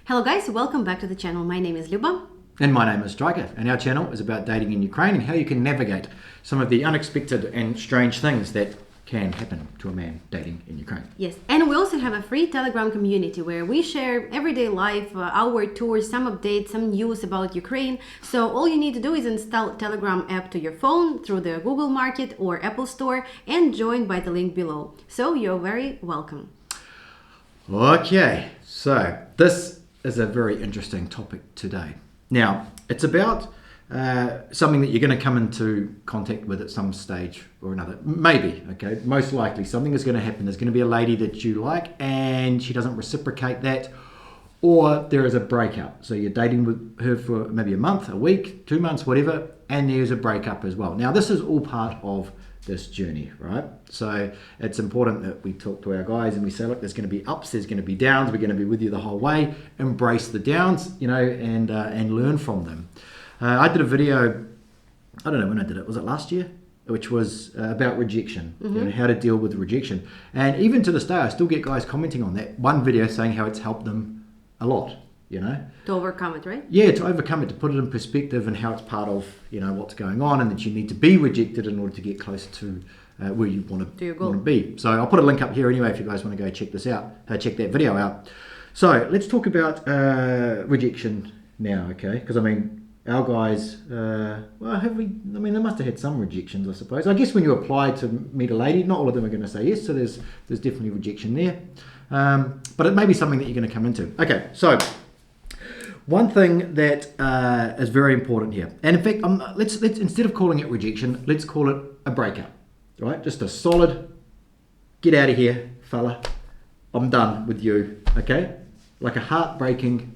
Hello guys, welcome back to the channel. My name is Luba. And my name is Striker, and our channel is about dating in Ukraine and how you can navigate some of the unexpected and strange things that can happen to a man dating in Ukraine. Yes, and we also have a free Telegram community where we share everyday life, our tours, some updates, some news about Ukraine. So all you need to do is install Telegram app to your phone through the Google Market or Apple Store and join by the link below. So you're very welcome. Okay, so this is a very interesting topic today. Now, it's about something that you're going to come into contact with at some stage or another. Maybe, okay, most likely something is going to happen. There's going to be a lady that you like and she doesn't reciprocate that, or there is a breakup. So you're dating with her for maybe a month, a week, 2 months, whatever, and there's a breakup as well. Now, this is all part of this journey, right? So it's important that we talk to our guys and we say, look, there's going to be ups, there's going to be downs, we're going to be with you the whole way. Embrace the downs, and learn from them. I did a video, I don't know when I did it, was it last year? Which was about rejection, how to deal with rejection. And even to this day, I still get guys commenting on that one video saying how it's helped them a lot, To overcome it, right? Yeah, to overcome it, to put it in perspective and how it's part of, what's going on, and that you need to be rejected in order to get closer to where you want to be. So I'll put a link up here anyway if you guys want to go check this out, check that video out. So let's talk about rejection now, okay? Because our guys, they must have had some rejections, I suppose. I guess when you apply to meet a lady, not all of them are going to say yes, so there's definitely rejection there. But it may be something that you're going to come into. Okay, so one thing that is very important here, and in fact, let's instead of calling it rejection, let's call it a breakup, right? Just a solid, get out of here, fella, I'm done with you, okay? Like a heartbreaking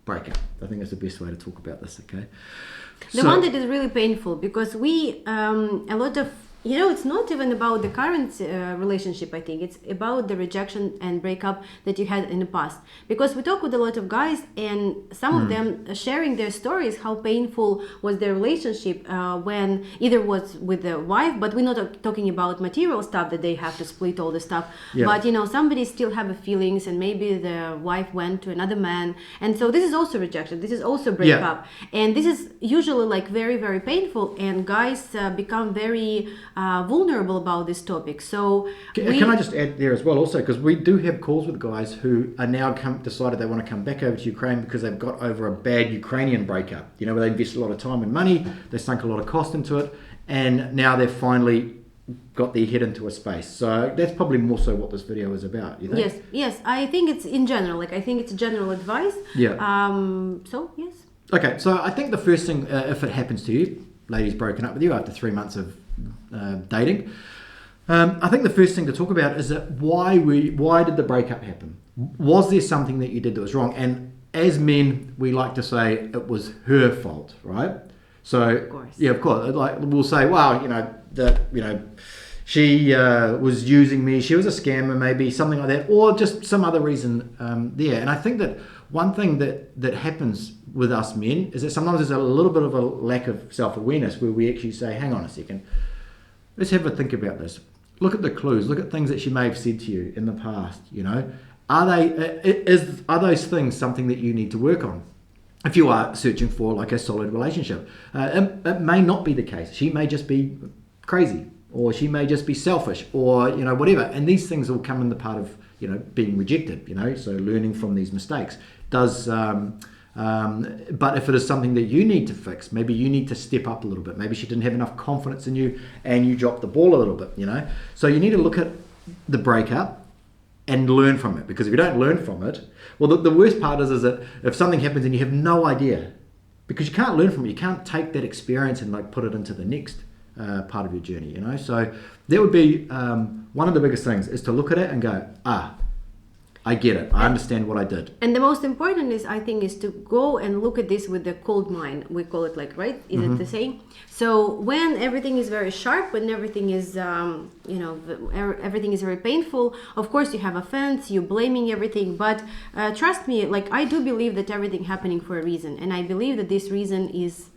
breakup. I think that's the best way to talk about this, okay? The one that is really painful because a lot of, it's not even about the current relationship, I think. It's about the rejection and breakup that you had in the past. Because we talk with a lot of guys and some of them sharing their stories, how painful was their relationship when either was with the wife, but we're not talking about material stuff that they have to split all the stuff. Yeah. But, somebody still have feelings and maybe the wife went to another man. And so this is also rejection. This is also breakup. Yeah. And this is usually like very, very painful, and guys become very vulnerable about this topic. So can I just add there as well also, because we do have calls with guys who are now decided they want to come back over to Ukraine because they've got over a bad Ukrainian breakup, where they invested a lot of time and money, they sunk a lot of cost into it, and now they've finally got their head into a space. So that's probably more so what this video is about, you think? Yes, I think it's in general, I think it's general advice. Yeah. So yes. Okay, so I think the first thing, if it happens to you, ladies broken up with you after 3 months of dating, I think the first thing to talk about is that why did the breakup happen? Was there something that you did that was wrong? And as men, we like to say it was her fault, right? So of course. Yeah, of course. Like we'll say, well, she was using me, she was a scammer, maybe something like that, or just some other reason there. And I think that one thing that happens with us men is that sometimes there's a little bit of a lack of self-awareness where we actually say, hang on a second, let's have a think about this. Look at the clues, look at things that she may have said to you in the past, Are those things something that you need to work on? If you are searching for like a solid relationship, it may not be the case. She may just be crazy, or she may just be selfish, or whatever. And these things all come in the part of being rejected. So learning from these mistakes does. But if it is something that you need to fix, maybe you need to step up a little bit. Maybe she didn't have enough confidence in you, and you dropped the ball a little bit. So you need to look at the breakup and learn from it, because if you don't learn from it, well, the worst part is that if something happens and you have no idea, because you can't learn from it, you can't take that experience and like put it into the next part of your journey, So that would be one of the biggest things, is to look at it and go, I get it. I understand what I did. And the most important is to go and look at this with the cold mind. We call it right? Is it the same? So when everything is very sharp, when everything is, everything is very painful, of course you have offense, you're blaming everything. But trust me, I do believe that everything happening for a reason. And I believe that this reason is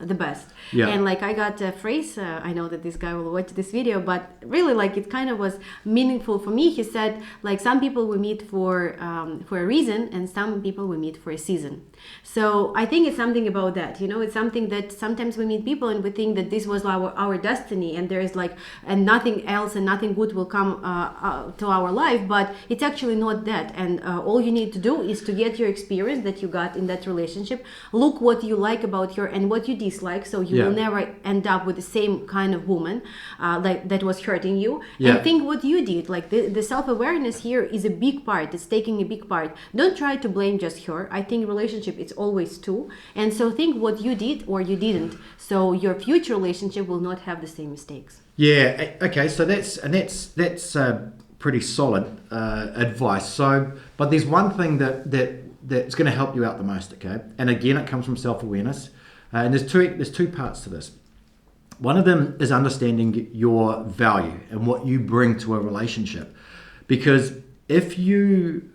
the best. Yeah. And like I got a phrase, I know that this guy will watch this video, but really like it kind of was meaningful for me. He said like some people we meet for a reason, and some people we meet for a season. So I think it's something about that, it's something that sometimes we meet people and we think that this was our destiny, and there is like, and nothing else and nothing good will come to our life, but it's actually not that. And all you need to do is to get your experience that you got in that relationship, look what you like about her and what you dislike, so you will never end up with the same kind of woman that was hurting you. And think what you did. Like the self-awareness here is a big part. It's taking a big part. Don't try to blame just her. I think relationship it's always two, and so think what you did or you didn't, so your future relationship will not have the same mistakes. Yeah. Okay. So that's pretty solid advice. So, but there's one thing that's going to help you out the most. Okay, and again, it comes from self-awareness, and there's two parts to this. One of them is understanding your value and what you bring to a relationship, because if you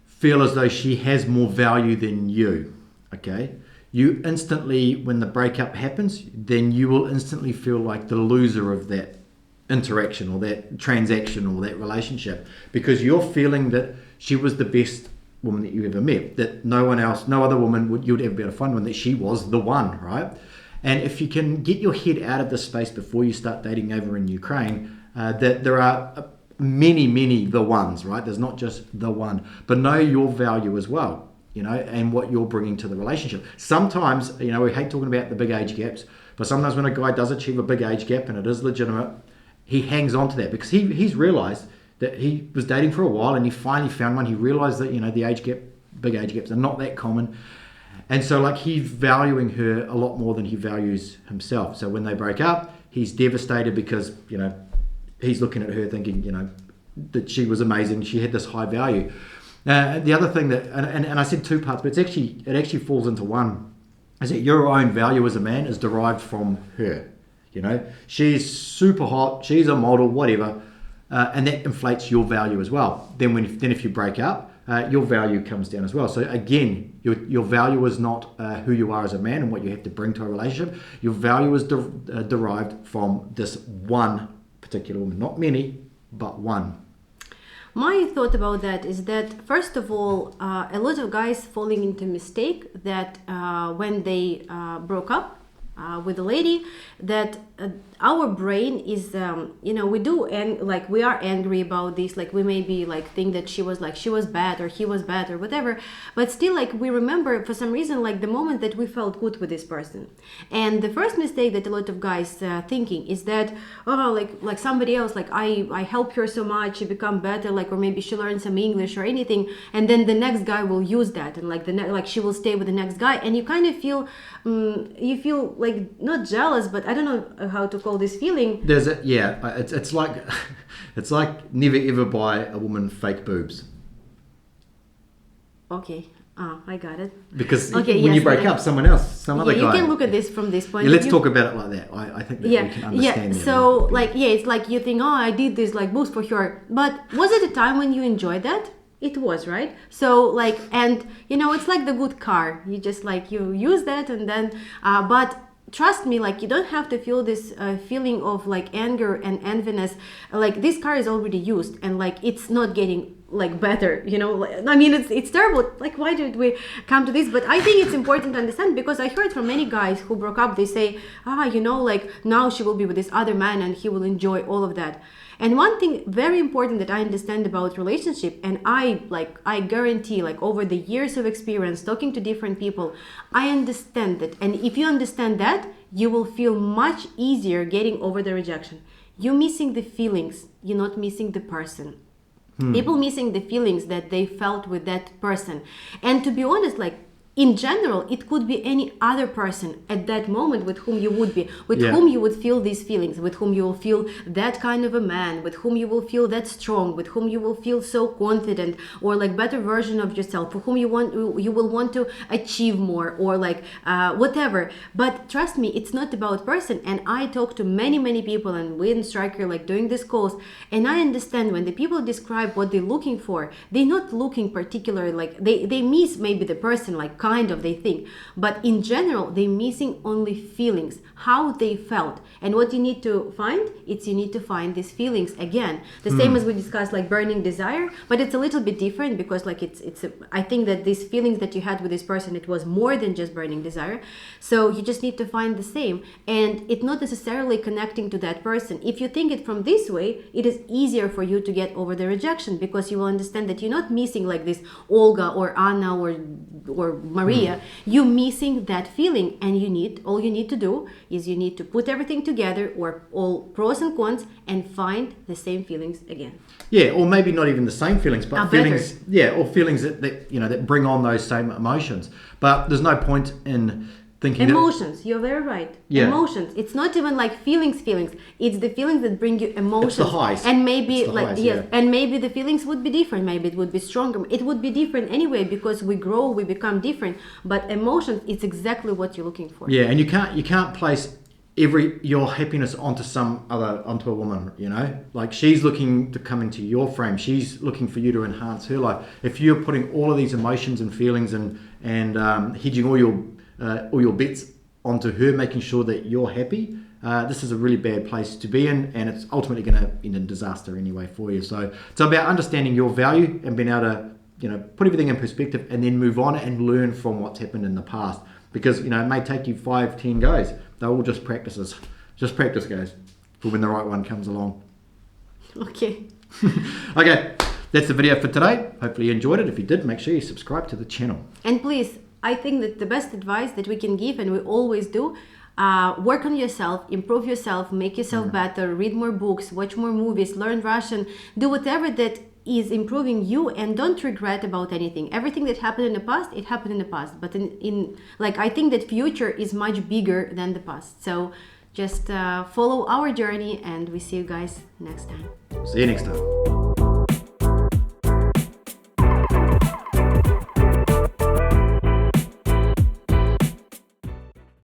feel as though she has more value than you, okay, you instantly, when the breakup happens, then you will instantly feel like the loser of that interaction or that transaction or that relationship, because you're feeling that she was the best woman that you ever met, that no other woman you'd ever be able to find one, that she was the one, right? And if you can get your head out of this space before you start dating over in Ukraine, that there are many the ones, right? There's not just the one, but know your value as well, and what you're bringing to the relationship. Sometimes, we hate talking about the big age gaps, but sometimes when a guy does achieve a big age gap and it is legitimate, he hangs on to that because he's realized that he was dating for a while and he finally found one. He realized that, the big age gaps are not that common. And so like he's valuing her a lot more than he values himself. So when they break up, he's devastated because, he's looking at her thinking, that she was amazing. She had this high value. The other thing that, and I said two parts, but it actually falls into one, is that your own value as a man is derived from her. She's super hot, she's a model, whatever, and that inflates your value as well. Then if you break up, your value comes down as well. So again, your value is not who you are as a man and what you have to bring to a relationship. Your value is derived from this one particular woman, not many, but one. My thought about that is that, first of all, a lot of guys falling into mistake that when they broke up with a lady, that our brain is we do, and like we are angry about this, like we may be like think that she was bad or he was bad or whatever, but still like we remember for some reason like the moment that we felt good with this person. And the first mistake that a lot of guys thinking is that like somebody else, like I help her so much, she become better, like, or maybe she learned some English or anything, and then the next guy will use that, and like she will stay with the next guy, and you kind of feel you feel like not jealous, but I don't know how to call this feeling. It's like it's like never ever buy a woman fake boobs. Okay, I got it. Because when you break up, some other guy. You can look at this from this point. Let's talk about it like that. I think that we can understand. Yeah. So it's like you think, I did this like boobs for her, but was it a time when you enjoyed that? It was, right? So like, and it's like the good car. You just like you use that, and then but trust me, like you don't have to feel this feeling of like anger and enviness. Like this car is already used, and like it's not getting like better, I mean it's terrible. Like why did we come to this? But I think it's important to understand, because I heard from many guys who broke up, they say like now she will be with this other man and he will enjoy all of that. And one thing very important that I understand about relationship, and I guarantee, like over the years of experience talking to different people, I understand that. And if you understand that, you will feel much easier getting over the rejection. You're missing the feelings, you're not missing the person. People missing the feelings that they felt with that person. And to be honest, like in general, it could be any other person at that moment with whom you would be, with whom you would feel these feelings, with whom you will feel that kind of a man, with whom you will feel that strong, with whom you will feel so confident, or like better version of yourself, for whom you will want to achieve more, or like whatever. But trust me, it's not about person. And I talk to many people, and we in Striker like doing these calls, and I understand when the people describe what they're looking for, they're not looking particularly like they miss maybe the person, like kind of they think, but in general they're missing only feelings, how they felt. And what you need to find, it's you need to find these feelings again, the same as we discussed, like burning desire, but it's a little bit different because like I think that these feelings that you had with this person, it was more than just burning desire. So you just need to find the same, and it's not necessarily connecting to that person. If you think it from this way, it is easier for you to get over the rejection, because you will understand that you're not missing like this Olga or Anna or Maria. You're missing that feeling, and all you need to do is you need to put everything together, or all pros and cons, and find the same feelings again. Yeah, or maybe not even the same feelings, but feelings. Better. Yeah, or feelings that that bring on those same emotions. But there's no point in thinking emotions. You're very right. Yeah. Emotions. It's not even like feelings. It's the feelings that bring you emotions. It's the highs. And maybe It's the like highs, yes, yeah. and maybe the feelings would be different. Maybe it would be stronger. It would be different anyway, because we grow, we become different. But emotions, it's exactly what you're looking for. Yeah, and you can't place your happiness onto a woman, like she's looking to come into your frame, she's looking for you to enhance her life. If you're putting all of these emotions and feelings and hedging all your bets onto her, making sure that you're happy, this is a really bad place to be in, and it's ultimately going to end in disaster anyway for you. So it's about understanding your value and being able to put everything in perspective, and then move on and learn from what's happened in the past, because it may take you 5-10 goes. They're all just practices. Just practice, guys, for when the right one comes along. Okay. Okay, that's the video for today. Hopefully you enjoyed it. If you did, make sure you subscribe to the channel. And please, I think that the best advice that we can give, and we always do, work on yourself, improve yourself, make yourself better, read more books, watch more movies, learn Russian, do whatever that is improving you, and don't regret about anything. Everything that happened in the past, it happened in the past. But I think that future is much bigger than the past. So just follow our journey, and we see you guys next time. See you next time.